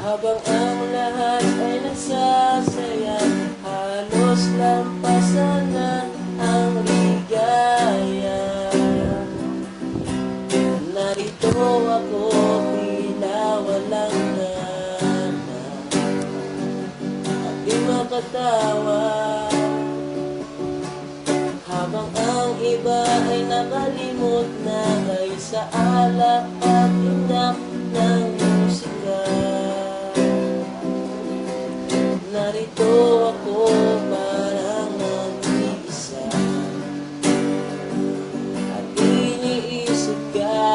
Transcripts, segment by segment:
Habang ang lahat ay nagsasaya, halos lampasan na ang ligaya. Narito ako tila walang gana at di makatawa. Habang ang iba ay nakalimot na kay sa alak at inak ng musika, narito ako parang nag-iisa at iniisip ka.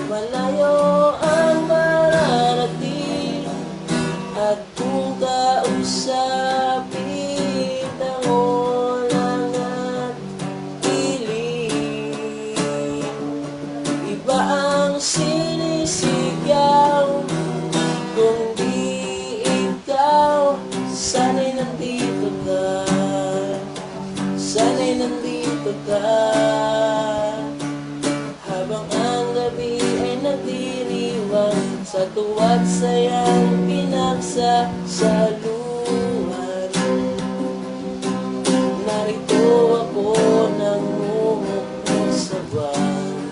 Malayo ang mararating at kung kausapin tangolang at piling, iba ang sinisigaw kung di ikaw. Sana'y nandito ka, sana'y nandito ka. Habang ang gabi ay nagdiriwang sa tuwa't sayang pinagsasaluhan, narito ako nangungukmo sa buwan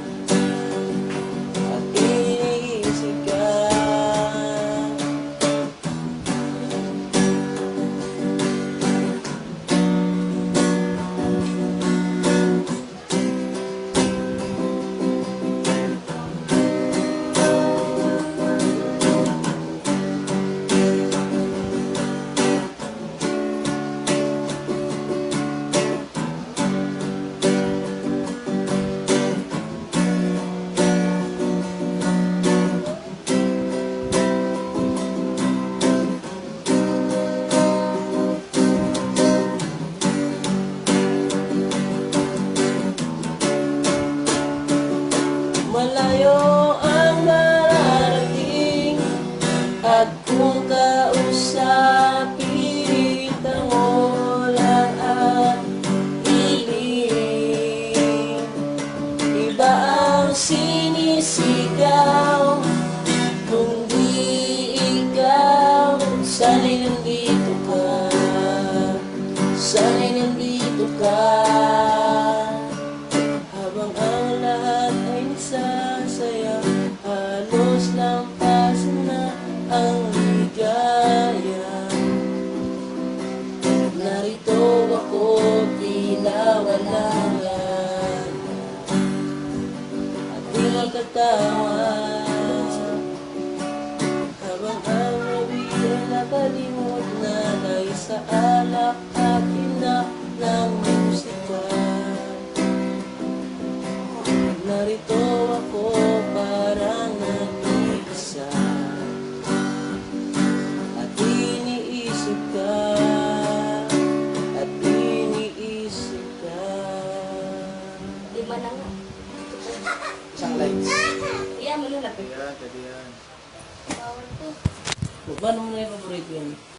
at iniisip ka. Malayo